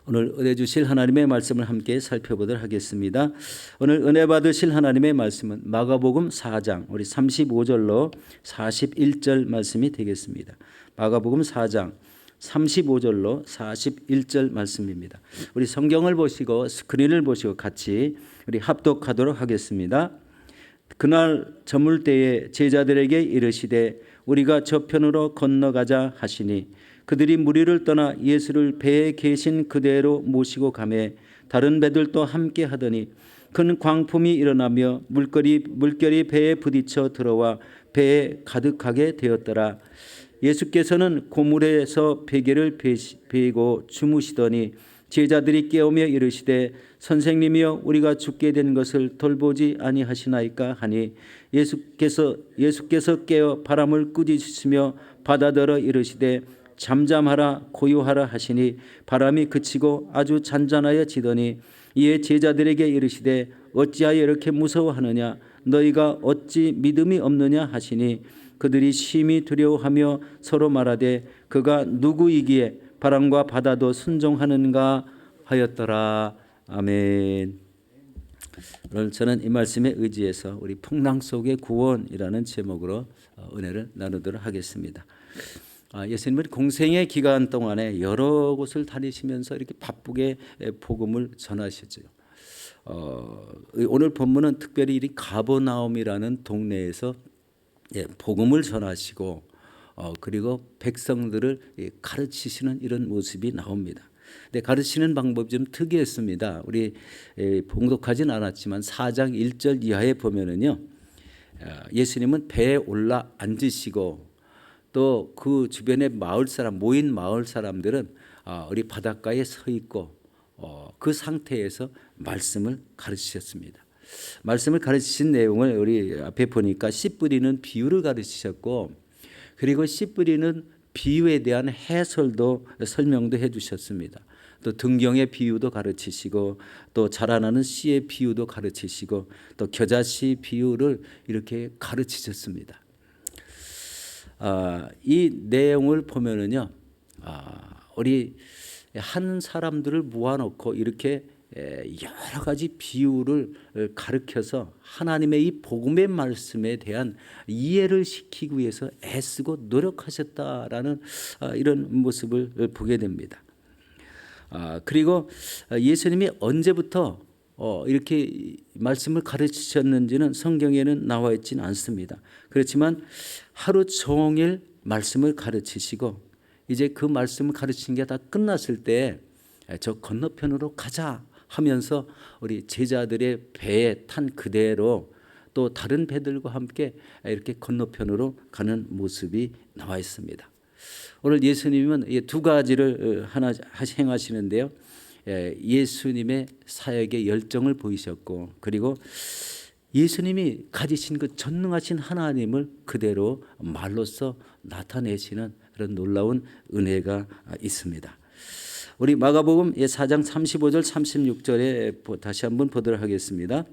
오늘 은혜 주실 하나님의 말씀을 함께 살펴보도록 하겠습니다. 오늘 은혜 받으실 하나님의 말씀은 마가복음 4장 우리 35절로 41절 말씀이 되겠습니다. 마가복음 4장 35절로 41절 말씀입니다. 우리 성경을 보시고 스크린을 보시고 같이 우리 합독하도록 하겠습니다. 그날 저물 때에 제자들에게 이르시되 우리가 저편으로 건너가자 하시니 그들이 무리를 떠나 예수를 배에 계신 그대로 모시고 가매 다른 배들도 함께 하더니 큰 광풍이 일어나며 물결이 배에 부딪혀 들어와 배에 가득하게 되었더라. 예수께서는 고물에서 베개를 베고 주무시더니 제자들이 깨우며 이르시되 선생님이여 우리가 죽게 된 것을 돌보지 아니하시나이까 하니 예수께서 깨어 바람을 꾸짖으시며 바다더러 이르시되 잠잠하라 고요하라 하시니 바람이 그치고 아주 잔잔하여지더니 이에 제자들에게 이르시되 어찌하여 이렇게 무서워하느냐 너희가 어찌 믿음이 없느냐 하시니 그들이 심히 두려워하며 서로 말하되 그가 누구이기에 바람과 바다도 순종하는가 하였더라. 아멘. 오늘 저는 이 말씀에 의지해서 우리 풍랑 속의 구원이라는 제목으로 은혜를 나누도록 하겠습니다. 예수님은 공생의 기간 동안에 여러 곳을 다니시면서 이렇게 바쁘게 복음을 전하셨죠. 오늘 본문은 특별히 이 가버나움이라는 동네에서 복음을 전하시고 그리고 백성들을 가르치시는 이런 모습이 나옵니다. 근데 가르치는 방법이 좀 특이했습니다. 우리 봉독하진 않았지만 4장 1절 이하에 보면은요, 예수님은 배에 올라 앉으시고 또 그 주변의 모인 마을 사람들은 우리 바닷가에 서 있고 그 상태에서 말씀을 가르치셨습니다. 말씀을 가르치신 내용을 우리 앞에 보니까 씨 뿌리는 비유를 가르치셨고 그리고 씨 뿌리는 비유에 대한 해설도 설명도 해주셨습니다. 또 등경의 비유도 가르치시고 또 자라나는 씨의 비유도 가르치시고 또 겨자씨 비유를 이렇게 가르치셨습니다. 이 내용을 보면은요, 우리 한 사람들을 모아놓고 이렇게 여러 가지 비유를 가르쳐서 하나님의 이 복음의 말씀에 대한 이해를 시키기 위해서 애쓰고 노력하셨다라는 이런 모습을 보게 됩니다. 그리고 예수님이 언제부터 이렇게 말씀을 가르치셨는지는 성경에는 나와 있지는 않습니다. 그렇지만 하루 종일 말씀을 가르치시고 이제 그 말씀을 가르치는 게 다 끝났을 때 저 건너편으로 가자 하면서 우리 제자들의 배에 탄 그대로 또 다른 배들과 함께 이렇게 건너편으로 가는 모습이 나와 있습니다. 오늘 예수님은 두 가지를 하나 행하시는데요. 예수님의 사역에 열정을 보이셨고 그리고 예수님이 가지신 그 전능하신 하나님을 그대로 말로써 나타내시는 그런 놀라운 은혜가 있습니다. 우리 마가복음 4장 35절 36절에 다시 한번 보도록 하겠습니다.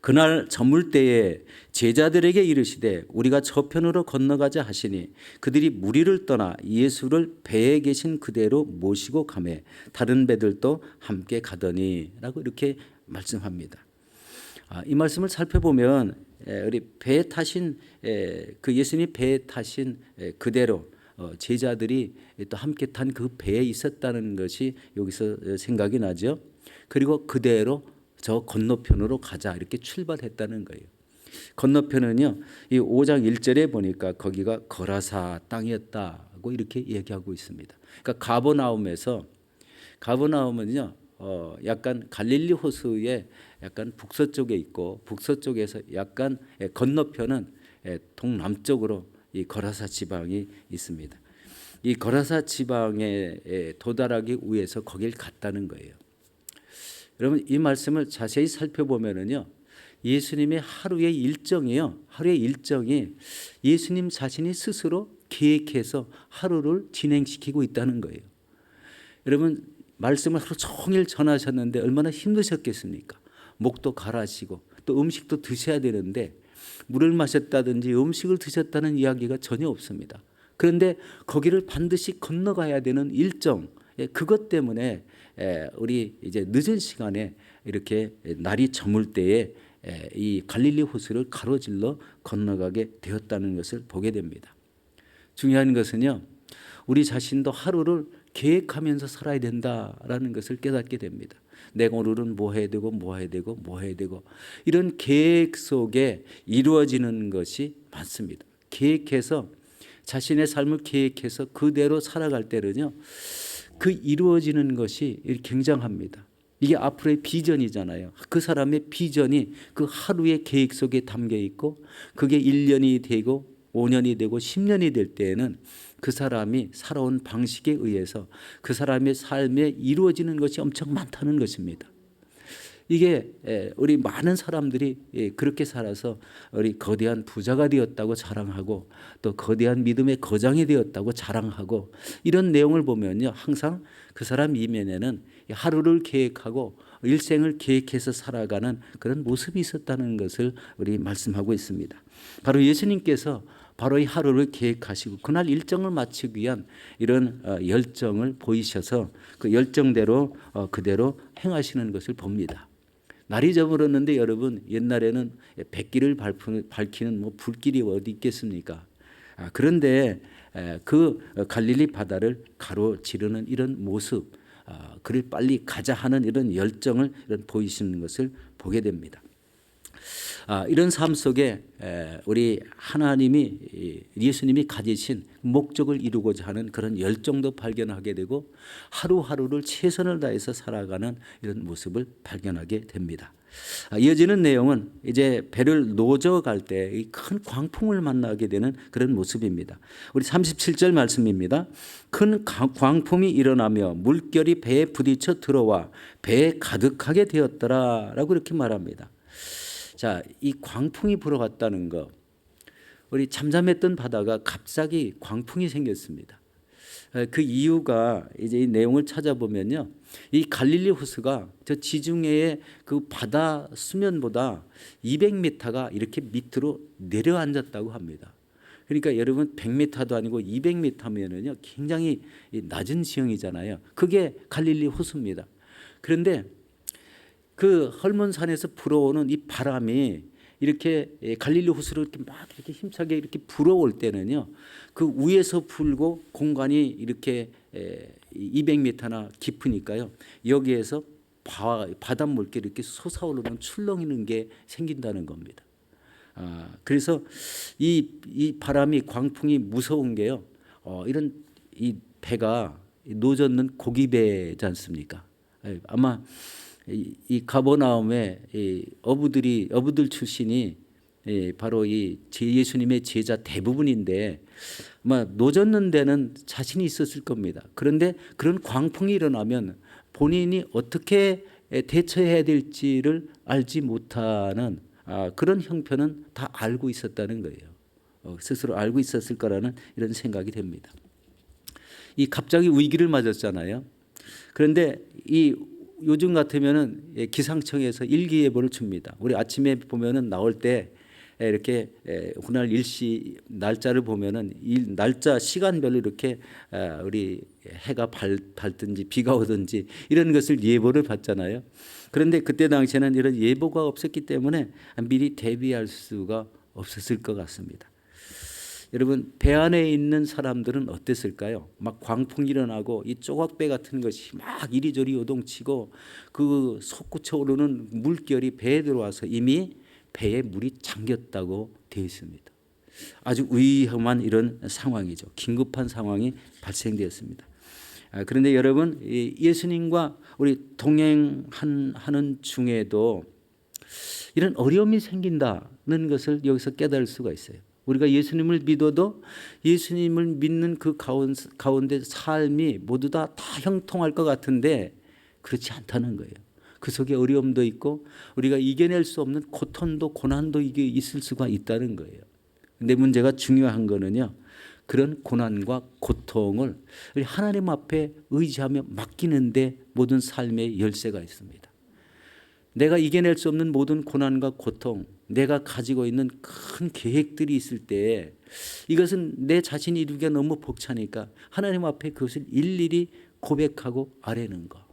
그날 저물 때에 제자들에게 이르시되 우리가 저편으로 건너가자 하시니 그들이 무리를 떠나 예수를 배에 계신 그대로 모시고 가매 다른 배들도 함께 가더니 라고 이렇게 말씀합니다. 이 말씀을 살펴보면 우리 배에 타신 그 예수님이 배에 타신 그대로 제자들이 또 함께 탄 그 배에 있었다는 것이 여기서 생각이 나죠. 그리고 그대로 저 건너편으로 가자 이렇게 출발했다는 거예요. 건너편은요, 이 5장 1절에 보니까 거기가 거라사 땅이었다고 이렇게 얘기하고 있습니다. 그러니까 가버나움은요, 약간 갈릴리 호수의 약간 북서쪽에 있고 북서쪽에서 약간 건너편은 동남쪽으로 이 거라사 지방이 있습니다. 이 거라사 지방에 도달하기 위해서 거길 갔다는 거예요. 여러분 이 말씀을 자세히 살펴보면은요, 예수님의 하루의 일정이요, 하루의 일정이 예수님 자신이 스스로 계획해서 하루를 진행시키고 있다는 거예요. 여러분 말씀을 하루 종일 전하셨는데 얼마나 힘드셨겠습니까? 목도 가라시고 또 음식도 드셔야 되는데 물을 마셨다든지 음식을 드셨다는 이야기가 전혀 없습니다. 그런데 거기를 반드시 건너가야 되는 일정, 그것 때문에 우리 이제 늦은 시간에 이렇게 날이 저물 때에 이 갈릴리 호수를 가로질러 건너가게 되었다는 것을 보게 됩니다. 중요한 것은요, 우리 자신도 하루를 계획하면서 살아야 된다라는 것을 깨닫게 됩니다. 내가 오늘은 뭐 해야 되고 뭐 해야 되고 뭐 해야 되고 이런 계획 속에 이루어지는 것이 많습니다. 계획해서 자신의 삶을 계획해서 그대로 살아갈 때는요, 그 이루어지는 것이 굉장합니다. 이게 앞으로의 비전이잖아요. 그 사람의 비전이 그 하루의 계획 속에 담겨 있고 그게 1년이 되고 5년이 되고 10년이 될 때에는 그 사람이 살아온 방식에 의해서 그 사람의 삶에 이루어지는 것이 엄청 많다는 것입니다. 이게 우리 많은 사람들이 그렇게 살아서 우리 거대한 부자가 되었다고 자랑하고 또 거대한 믿음의 거장이 되었다고 자랑하고 이런 내용을 보면요, 항상 그 사람 이면에는 하루를 계획하고 일생을 계획해서 살아가는 그런 모습이 있었다는 것을 우리 말씀하고 있습니다. 바로 예수님께서 바로 이 하루를 계획하시고 그날 일정을 마치기 위한 이런 열정을 보이셔서 그 열정대로 그대로 행하시는 것을 봅니다. 날이 저물었는데 여러분, 옛날에는 백기를 밝히는 뭐 불길이 어디 있겠습니까? 그런데 그 갈릴리 바다를 가로지르는 이런 모습, 그를 빨리 가자 하는 이런 열정을 보이시는 것을 보게 됩니다. 이런 삶 속에 우리 하나님이 예수님이 가지신 목적을 이루고자 하는 그런 열정도 발견하게 되고 하루하루를 최선을 다해서 살아가는 이런 모습을 발견하게 됩니다. 이어지는 내용은 이제 배를 노저 갈 때 큰 광풍을 만나게 되는 그런 모습입니다. 우리 37절 말씀입니다. 큰 광풍이 일어나며 물결이 배에 부딪혀 들어와 배에 가득하게 되었더라라고 이렇게 말합니다. 자, 이 광풍이 불어갔다는 거, 우리 잠잠했던 바다가 갑자기 광풍이 생겼습니다. 그 이유가 이제 이 내용을 찾아보면요, 이 갈릴리 호수가 저 지중해의 그 바다 수면보다 200m가 이렇게 밑으로 내려앉았다고 합니다. 그러니까 여러분 100m도 아니고 200m면은요 굉장히 낮은 지형이잖아요. 그게 갈릴리 호수입니다. 그런데 그 헐몬산에서 불어오는 이 바람이 이렇게 갈릴리 호수로 이렇게 막 이렇게 힘차게 이렇게 불어올 때는요, 그 위에서 불고 공간이 이렇게 200m나 깊으니까요, 여기에서 바닷물결이 이렇게 솟아오르는 출렁이는 게 생긴다는 겁니다. 그래서 이 바람이 광풍이 무서운 게요, 이런 이 배가 노젓는 고기배지 않습니까? 아마 이 가버나움에 어부들 출신이 바로 이 예수님의 제자 대부분인데 아마 노젓는 데는 자신이 있었을 겁니다. 그런데 그런 광풍이 일어나면 본인이 어떻게 대처해야 될지를 알지 못하는 그런 형편은 다 알고 있었다는 거예요. 스스로 알고 있었을 거라는 이런 생각이 됩니다. 이 갑자기 위기를 맞았잖아요. 그런데 이 요즘 같으면은 기상청에서 일기예보를 줍니다. 우리 아침에 보면은 나올 때 이렇게 그날 일시 날짜를 보면은 이 날짜 시간별로 이렇게 우리 해가 밝든지 비가 오든지 이런 것을 예보를 받잖아요. 그런데 그때 당시에는 이런 예보가 없었기 때문에 미리 대비할 수가 없었을 것 같습니다. 여러분, 배 안에 있는 사람들은 어땠을까요? 막 광풍이 일어나고 이 조각배 같은 것이 막 이리저리 요동치고 그 솟구쳐 오르는 물결이 배에 들어와서 이미 배에 물이 잠겼다고 되어 있습니다. 아주 위험한 이런 상황이죠. 긴급한 상황이 발생되었습니다. 그런데 여러분, 예수님과 우리 동행하는 중에도 이런 어려움이 생긴다는 것을 여기서 깨달을 수가 있어요. 우리가 예수님을 믿어도 예수님을 믿는 그 가운데 삶이 모두 다 형통할 것 같은데 그렇지 않다는 거예요. 그 속에 어려움도 있고 우리가 이겨낼 수 없는 고통도 고난도 이게 있을 수가 있다는 거예요. 근데 문제가 중요한 거는요, 그런 고난과 고통을 우리 하나님 앞에 의지하며 맡기는데 모든 삶의 열쇠가 있습니다. 내가 이겨낼 수 없는 모든 고난과 고통, 내가 가지고 있는 큰 계획들이 있을 때 이것은 내 자신이 이루기가 너무 벅차니까 하나님 앞에 그것을 일일이 고백하고 아뢰는 거.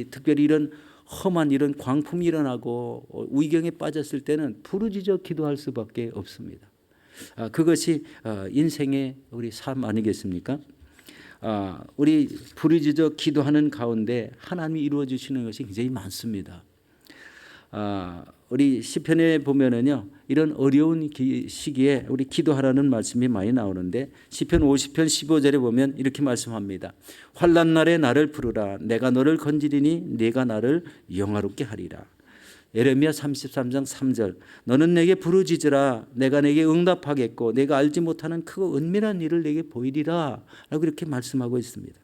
특별히 이런 험한 이런 광풍이 일어나고 위경에 빠졌을 때는 부르짖어 기도할 수밖에 없습니다. 그것이 인생의 우리 삶 아니겠습니까? 우리 부르짖어 기도하는 가운데 하나님이 이루어 주시는 것이 굉장히 많습니다. 우리 시편에 보면은요, 이런 어려운 시기에 우리 기도하라는 말씀이 많이 나오는데, 시편 50편 15절에 보면 이렇게 말씀합니다. 환난 날에 나를 부르라. 내가 너를 건지리니 네가 나를 영화롭게 하리라. 예레미야 33장 3절. 너는 내게 부르짖으라. 내가 내게 응답하겠고 내가 알지 못하는 크고 은밀한 일을 내게 보이리라. 라고 이렇게 말씀하고 있습니다.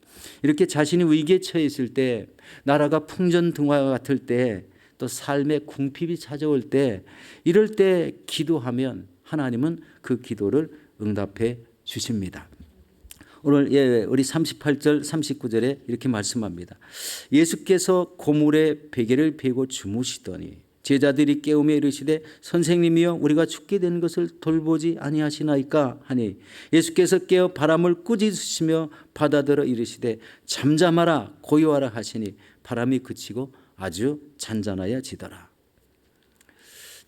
이렇게 자신이 위기에 처해 있을 때, 나라가 풍전등화와 같을 때, 또 삶의 궁핍이 찾아올 때, 이럴 때 기도하면 하나님은 그 기도를 응답해 주십니다. 오늘 우리 38절 39절에 이렇게 말씀합니다. 예수께서 고물에 베개를 베고 주무시더니 제자들이 깨우며 이르시되 선생님이여 우리가 죽게 되는 것을 돌보지 아니하시나이까 하니, 예수께서 깨어 바람을 꾸짖으시며 바다들어 이르시되 잠잠하라 고요하라 하시니 바람이 그치고 아주 잔잔하여지더라.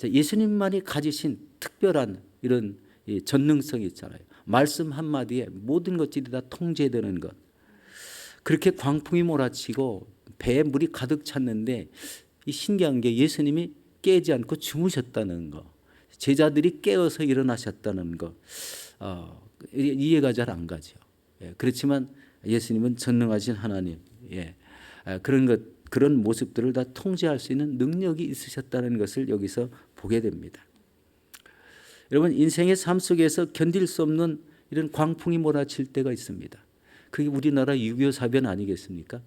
예수님만이 가지신 특별한 이런 전능성이 있잖아요. 말씀 한마디에 모든 것들이 다 통제되는 것. 그렇게 광풍이 몰아치고 배에 물이 가득 찼는데, 이 신기한 게 예수님이 깨지 않고 주무셨다는 거, 제자들이 깨어서 일어나셨다는 거, 이해가 잘 안 가죠. 그렇지만 예수님은 전능하신 하나님, 그런 모습들을 다 통제할 수 있는 능력이 있으셨다는 것을 여기서 보게 됩니다. 여러분, 인생의 삶 속에서 견딜 수 없는 이런 광풍이 몰아칠 때가 있습니다. 그게 우리나라 6.25 사변 아니겠습니까?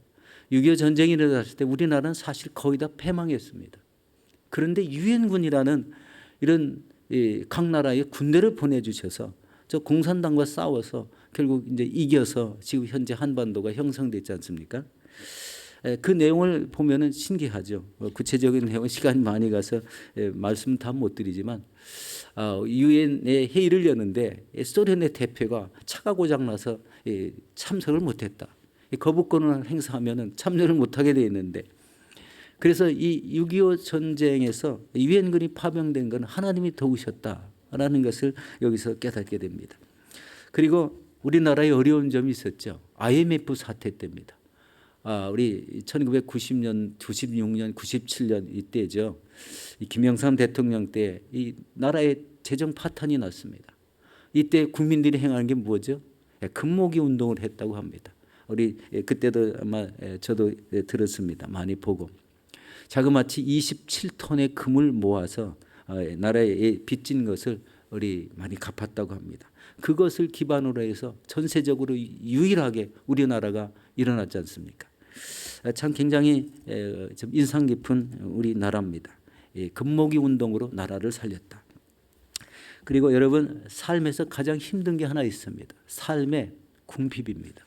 6.25 전쟁이 일어났을 때 우리나라는 사실 거의 다 패망했습니다. 그런데 유엔군이라는 이런 각 나라에 군대를 보내주셔서 저 공산당과 싸워서 결국 이제 이겨서 지금 현재 한반도가 형성됐지 않습니까? 그 내용을 보면은 신기하죠. 구체적인 내용은 시간이 많이 가서 말씀 다 못 드리지만, 유엔의 회의를 여는데 소련의 대표가 차가 고장나서 참석을 못했다. 거부권을 행사하면은 참여를 못하게 돼 있는데, 그래서 이 6.25 전쟁에서 유엔군이 파병된 건 하나님이 도우셨다라는 것을 여기서 깨닫게 됩니다. 그리고 우리나라에 어려운 점이 있었죠. IMF 사태 때입니다. 우리 1990년, 96년, 97년 이때죠. 이 김영삼 대통령 때 이 나라에 재정 파탄이 났습니다. 이때 국민들이 행하는 게 뭐죠? 금모기 운동을 했다고 합니다. 우리 그때도 아마 저도 들었습니다. 많이 보고. 자그마치 27톤의 금을 모아서 나라에 빚진 것을 우리 많이 갚았다고 합니다. 그것을 기반으로 해서 전세적으로 유일하게 우리나라가 일어났지 않습니까? 참 굉장히 좀 인상 깊은 우리나라입니다. 금모기 운동으로 나라를 살렸다. 그리고 여러분, 삶에서 가장 힘든 게 하나 있습니다. 삶의 궁핍입니다.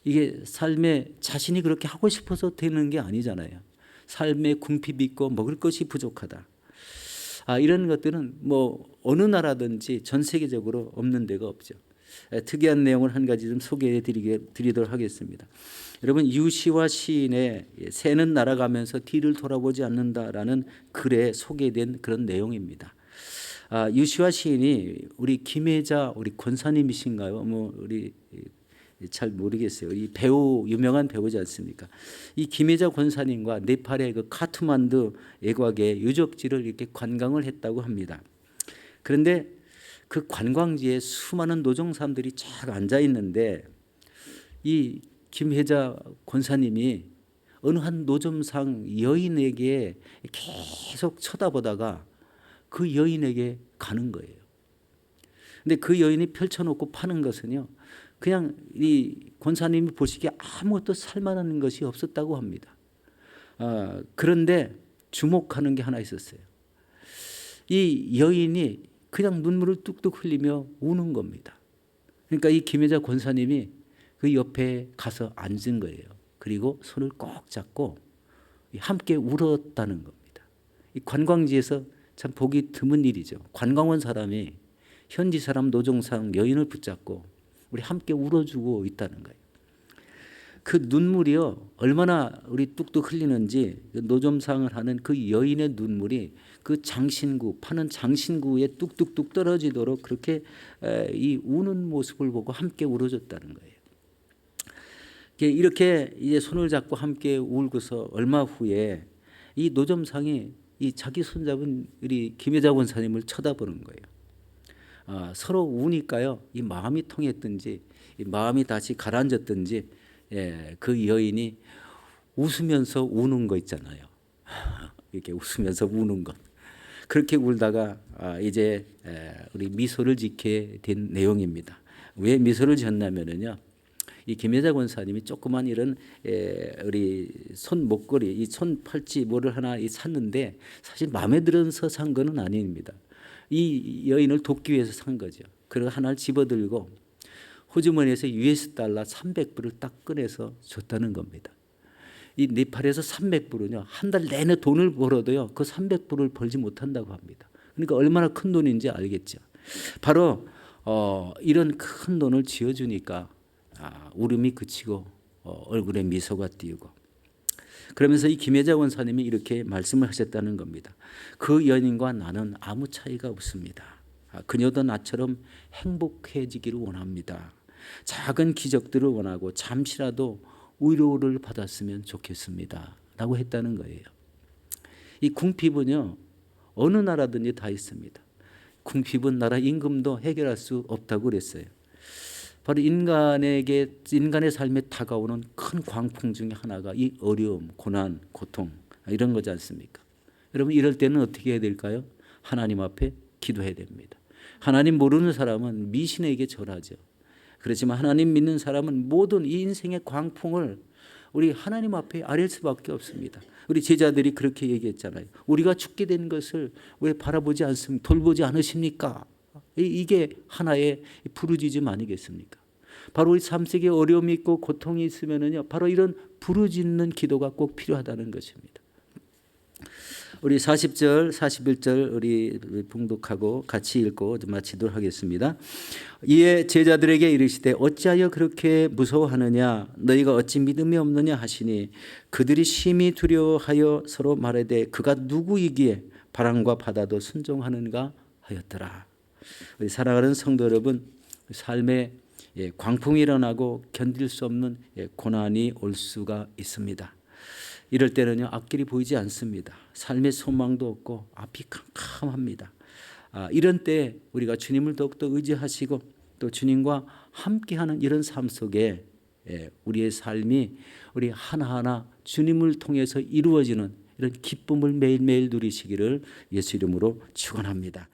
이게 삶에 자신이 그렇게 하고 싶어서 되는 게 아니잖아요. 삶의 궁핍이 있고 먹을 것이 부족하다. 이런 것들은 뭐 어느 나라든지 전 세계적으로 없는 데가 없죠. 특이한 내용을 한 가지 좀 소개해 드리도록 하겠습니다. 여러분, 유시화 시인의 새는 날아가면서 뒤를 돌아보지 않는다라는 글에 소개된 그런 내용입니다. 유시화 시인이 우리 김혜자 우리 권사님이신가요? 뭐 우리 잘 모르겠어요. 이 배우, 유명한 배우지 않습니까? 이 김혜자 권사님과 네팔의 그 카트만두 애곽의 유적지를 이렇게 관광을 했다고 합니다. 그런데 그 관광지에 수많은 노정사람들이 쫙 앉아 있는데, 이 김혜자 권사님이 어느 한 노점상 여인에게 계속 쳐다보다가 그 여인에게 가는 거예요. 근데 그 여인이 펼쳐놓고 파는 것은요, 그냥 이 권사님이 보시기에 아무것도 살만한 것이 없었다고 합니다. 그런데 주목하는 게 하나 있었어요. 이 여인이 그냥 눈물을 뚝뚝 흘리며 우는 겁니다. 그러니까 이 김혜자 권사님이 그 옆에 가서 앉은 거예요. 그리고 손을 꼭 잡고 함께 울었다는 겁니다. 이 관광지에서 참 보기 드문 일이죠. 관광 온 사람이 현지 사람, 노정상, 여인을 붙잡고 우리 함께 울어주고 있다는 거예요. 그 눈물이요 얼마나 우리 뚝뚝 흘리는지, 노점상을 하는 그 여인의 눈물이 그 장신구, 파는 장신구에 뚝뚝뚝 떨어지도록 그렇게 이 우는 모습을 보고 함께 울어줬다는 거예요. 이렇게 이제 손을 잡고 함께 울고서 얼마 후에 이 노점상이 이 자기 손잡은 우리 김여자 권사님을 쳐다보는 거예요. 서로 우니까요, 이 마음이 통했든지 이 마음이 다시 가라앉았든지, 그 여인이 웃으면서 우는 거 있잖아요. 이렇게 웃으면서 우는 것. 그렇게 울다가 이제 우리 미소를 짓게 된 내용입니다. 왜 미소를 지었냐면은요, 이 김여자 권사님이 조그만 이런 우리 손 목걸이, 이 손 팔찌 뭐를 하나 샀는데 사실 마음에 들어서 산 거는 아닙니다. 이 여인을 돕기 위해서 산 거죠. 그리고 하나를 집어들고 호주머니에서 US 달러 300불을 딱 꺼내서 줬다는 겁니다. 이 네팔에서 300불은요 한 달 내내 돈을 벌어도요 그 300불을 벌지 못한다고 합니다. 그러니까 얼마나 큰 돈인지 알겠죠. 바로 이런 큰 돈을 쥐어주니까 울음이 그치고 얼굴에 미소가 띄우고, 그러면서 이 김여자 권사님이 이렇게 말씀을 하셨다는 겁니다. 그 연인과 나는 아무 차이가 없습니다. 그녀도 나처럼 행복해지기를 원합니다. 작은 기적들을 원하고 잠시라도 위로를 받았으면 좋겠습니다 라고 했다는 거예요. 이 궁핍은요 어느 나라든지 다 있습니다. 궁핍은 나라 임금도 해결할 수 없다고 그랬어요. 바로 인간의 삶에 다가오는 큰 광풍 중에 하나가 이 어려움, 고난, 고통 이런 거지 않습니까? 여러분 이럴 때는 어떻게 해야 될까요? 하나님 앞에 기도해야 됩니다. 하나님 모르는 사람은 미신에게 절하죠. 그렇지만 하나님 믿는 사람은 모든 이 인생의 광풍을 우리 하나님 앞에 아릴 수밖에 없습니다. 우리 제자들이 그렇게 얘기했잖아요. 우리가 죽게 된 것을 왜 바라보지 않습니까? 돌보지 않으십니까? 이게 하나의 부르짖음 아니겠습니까? 바로 우리 삶 속에 어려움이 있고 고통이 있으면은요, 바로 이런 부르짖는 기도가 꼭 필요하다는 것입니다. 우리 40절, 41절 우리 봉독하고 같이 읽고 마치도록 하겠습니다. 이에 제자들에게 이르시되 어찌하여 그렇게 무서워하느냐? 너희가 어찌 믿음이 없느냐 하시니 그들이 심히 두려워하여 서로 말하되 그가 누구이기에 바람과 바다도 순종하는가 하였더라. 우리 사랑하는 성도 여러분, 삶에 광풍이 일어나고 견딜 수 없는 고난이 올 수가 있습니다. 이럴 때는요 앞길이 보이지 않습니다. 삶의 소망도 없고 앞이 캄캄합니다. 이런 때 우리가 주님을 더욱더 의지하시고 또 주님과 함께하는 이런 삶 속에 우리의 삶이 우리 하나하나 주님을 통해서 이루어지는 이런 기쁨을 매일매일 누리시기를 예수 이름으로 축원합니다.